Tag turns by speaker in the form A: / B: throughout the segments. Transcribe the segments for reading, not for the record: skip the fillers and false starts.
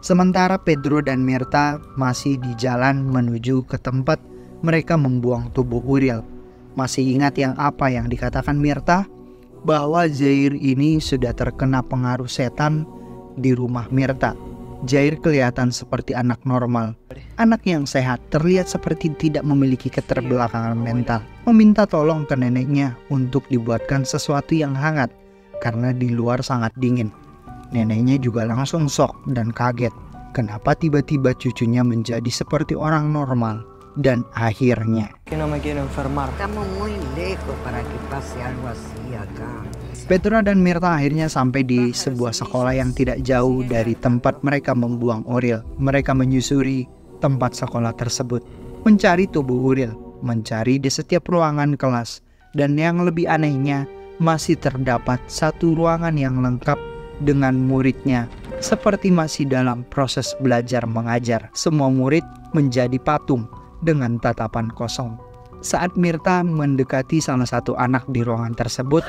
A: Sementara Pedro dan Mirta masih di jalan menuju ke tempat mereka membuang tubuh Uriel. Masih ingat apa yang dikatakan Mirta? Bahwa Jair ini sudah terkena pengaruh setan di rumah Mirta. Jair kelihatan seperti anak normal. Anak yang sehat, terlihat seperti tidak memiliki keterbelakangan mental. Meminta tolong ke neneknya untuk dibuatkan sesuatu yang hangat karena di luar sangat dingin. Neneknya juga langsung shock dan kaget. Kenapa tiba-tiba cucunya menjadi seperti orang normal? Dan akhirnya Pedro dan Mirta akhirnya sampai di sebuah sekolah yang tidak jauh dari tempat mereka membuang Uriel. Mereka menyusuri tempat sekolah tersebut, mencari tubuh Uriel, mencari di setiap ruangan kelas. Dan yang lebih anehnya, masih terdapat satu ruangan yang lengkap dengan muridnya, seperti masih dalam proses belajar mengajar. Semua murid menjadi patung dengan tatapan kosong. Saat Mirta mendekati salah satu anak di ruangan tersebut,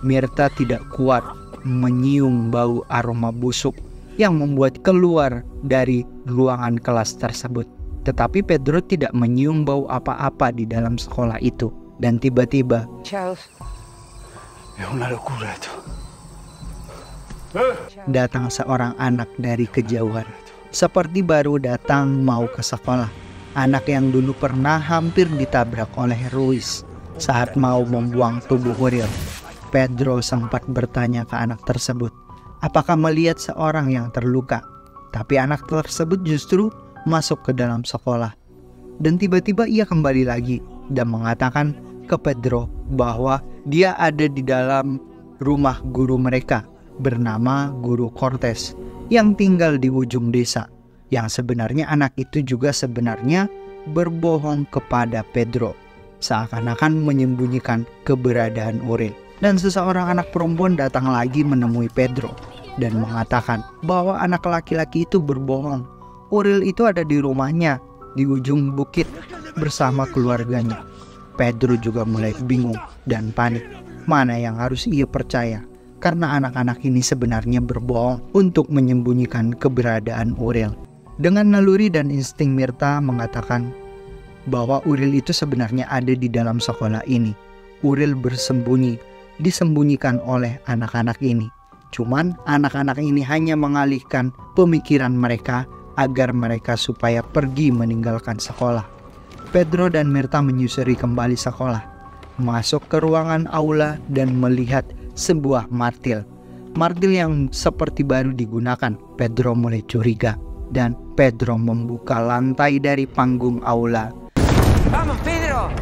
A: Mirta tidak kuat menyium bau aroma busuk yang membuat keluar dari ruangan kelas tersebut. Tetapi Pedro tidak menyium bau apa-apa di dalam sekolah itu. Dan tiba-tiba datang seorang anak dari kejauhan, seperti baru datang mau ke sekolah. Anak yang dulu pernah hampir ditabrak oleh Ruiz saat mau membuang tubuh Uriel. Pedro sempat bertanya ke anak tersebut, apakah melihat seorang yang terluka? Tapi anak tersebut justru masuk ke dalam sekolah. Dan tiba-tiba ia kembali lagi dan mengatakan ke Pedro bahwa dia ada di dalam rumah guru mereka bernama Guru Cortes yang tinggal di ujung desa. Yang sebenarnya anak itu juga sebenarnya berbohong kepada Pedro, seakan-akan menyembunyikan keberadaan Uriel. Dan seseorang anak perempuan datang lagi menemui Pedro dan mengatakan bahwa anak laki-laki itu berbohong. Uriel itu ada di rumahnya di ujung bukit bersama keluarganya. Pedro juga mulai bingung dan panik. Mana yang harus ia percaya? Karena anak-anak ini sebenarnya berbohong untuk menyembunyikan keberadaan Uriel. Dengan naluri dan insting Mirta mengatakan bahwa Uriel itu sebenarnya ada di dalam sekolah ini. Uriel bersembunyi, disembunyikan oleh anak-anak ini. Cuman anak-anak ini hanya mengalihkan pemikiran mereka agar mereka supaya pergi meninggalkan sekolah. Pedro dan Mirta menyusuri kembali sekolah, masuk ke ruangan aula dan melihat sebuah martil. Martil yang seperti baru digunakan. Pedro mulai curiga dan Pedro membuka lantai dari panggung aula. Vamos, Pedro!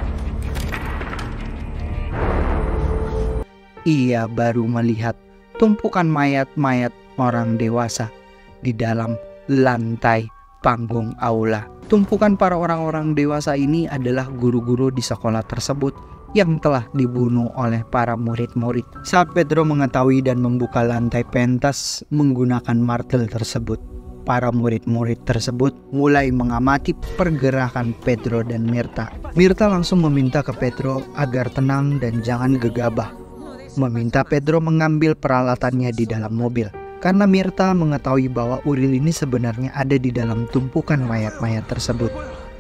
A: Ia baru melihat tumpukan mayat-mayat orang dewasa di dalam lantai panggung aula. Tumpukan para orang-orang dewasa ini adalah guru-guru di sekolah tersebut yang telah dibunuh oleh para murid-murid. Saat Pedro mengetahui dan membuka lantai pentas menggunakan martil tersebut, para murid-murid tersebut mulai mengamati pergerakan Pedro dan Mirta. Mirta langsung meminta ke Pedro agar tenang dan jangan gegabah. Meminta Pedro mengambil peralatannya di dalam mobil. Karena Mirta mengetahui bahwa Uriel ini sebenarnya ada di dalam tumpukan mayat-mayat tersebut.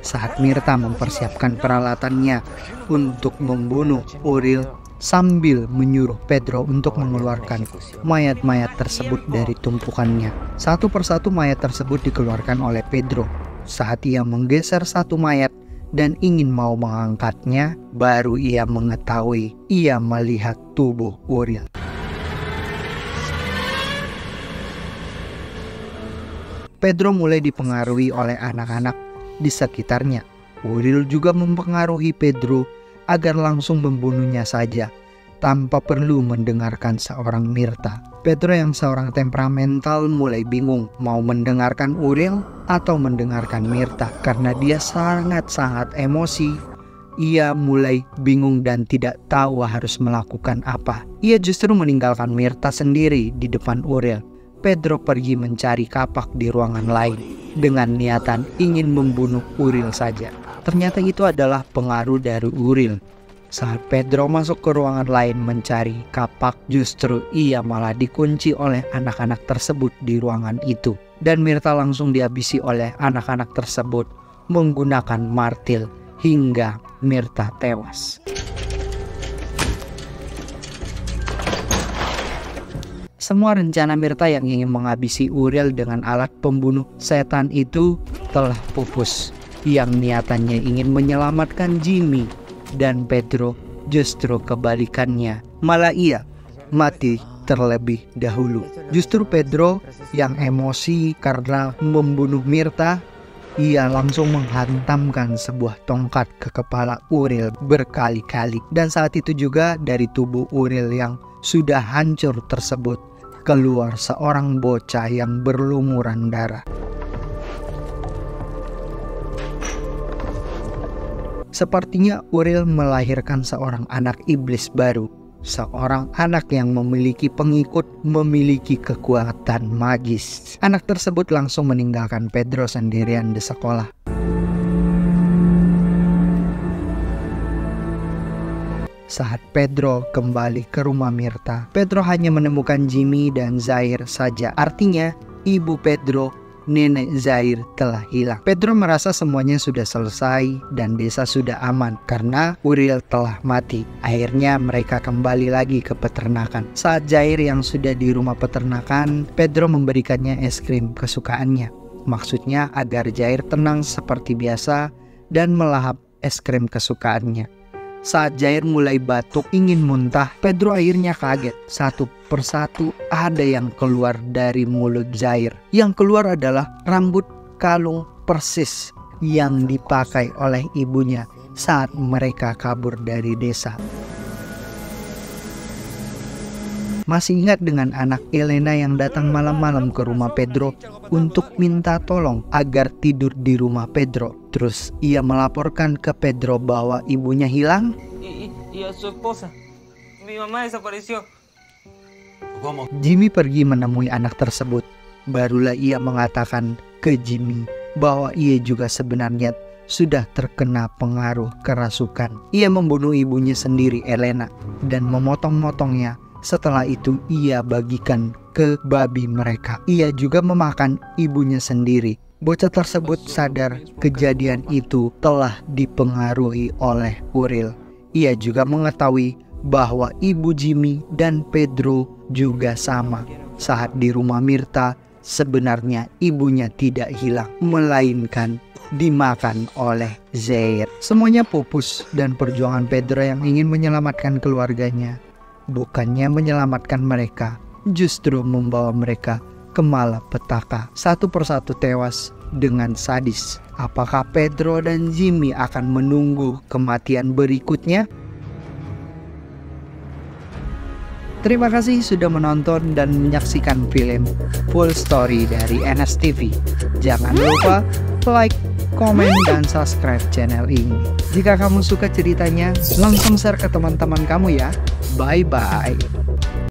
A: Saat Mirta mempersiapkan peralatannya untuk membunuh Uriel sambil menyuruh Pedro untuk mengeluarkan mayat-mayat tersebut dari tumpukannya. Satu persatu mayat tersebut dikeluarkan oleh Pedro. Saat ia menggeser satu mayat dan ingin mau mengangkatnya, baru ia mengetahui ia melihat tubuh Uriel. Pedro mulai dipengaruhi oleh anak-anak di sekitarnya. Uriel juga mempengaruhi Pedro agar langsung membunuhnya saja tanpa perlu mendengarkan seorang Mirta. Pedro yang seorang temperamental mulai bingung mau mendengarkan Uriel atau mendengarkan Mirta karena dia sangat-sangat emosi. Ia mulai bingung dan tidak tahu harus melakukan apa. Ia justru meninggalkan Mirta sendiri di depan Uriel. Pedro pergi mencari kapak di ruangan lain dengan niatan ingin membunuh Uriel saja. Ternyata itu adalah pengaruh dari Uriel. Saat Pedro masuk ke ruangan lain mencari kapak, justru ia malah dikunci oleh anak-anak tersebut di ruangan itu. Dan Mirta langsung dihabisi oleh anak-anak tersebut menggunakan martil hingga Mirta tewas. Semua rencana Mirta yang ingin menghabisi Uriel dengan alat pembunuh setan itu telah pupus. Yang niatannya ingin menyelamatkan Jimmy dan Pedro justru kebalikannya. Malah ia mati terlebih dahulu. Justru Pedro yang emosi karena membunuh Mirta, ia langsung menghantamkan sebuah tongkat ke kepala Uriel berkali-kali. Dan saat itu juga dari tubuh Uriel yang sudah hancur tersebut keluar seorang bocah yang berlumuran darah. Sepertinya Uriel melahirkan seorang anak iblis baru, seorang anak yang memiliki pengikut, memiliki kekuatan magis. Anak tersebut langsung meninggalkan Pedro sendirian di sekolah. Saat Pedro kembali ke rumah Mirta, Pedro hanya menemukan Jimmy dan Zair saja. Artinya, ibu Pedro, nenek Zair, telah hilang. Pedro merasa semuanya sudah selesai dan desa sudah aman karena Uriel telah mati. Akhirnya mereka kembali lagi ke peternakan. Saat Zair yang sudah di rumah peternakan, Pedro memberikannya es krim kesukaannya. Maksudnya agar Zair tenang seperti biasa dan melahap es krim kesukaannya. Saat Zair mulai batuk ingin muntah, Pedro akhirnya kaget. Satu persatu ada yang keluar dari mulut Zair. Yang keluar adalah rambut kalung persis yang dipakai oleh ibunya saat mereka kabur dari desa. Masih ingat dengan anak Elena yang datang malam-malam ke rumah Pedro untuk minta tolong agar tidur di rumah Pedro. Terus ia melaporkan ke Pedro bahwa ibunya hilang. Jimmy pergi menemui anak tersebut. Barulah ia mengatakan ke Jimmy bahwa ia juga sebenarnya sudah terkena pengaruh kerasukan. Ia membunuh ibunya sendiri, Elena, dan memotong-motongnya. Setelah itu ia bagikan ke babi mereka. Ia juga memakan ibunya sendiri. Bocah tersebut sadar kejadian itu telah dipengaruhi oleh Uriel. Ia juga mengetahui bahwa ibu Jimmy dan Pedro juga sama. Saat di rumah Mirta, sebenarnya ibunya tidak hilang, melainkan dimakan oleh Zair. Semuanya pupus dan perjuangan Pedro yang ingin menyelamatkan keluarganya bukannya menyelamatkan mereka, justru membawa mereka ke malapetaka. Satu persatu tewas dengan sadis. Apakah Pedro dan Jimmy akan menunggu kematian berikutnya? Terima kasih sudah menonton dan menyaksikan film full story dari NSTV. Jangan lupa like, komen, dan subscribe channel ini. Jika kamu suka ceritanya, langsung share ke teman-teman kamu ya. Bye-bye.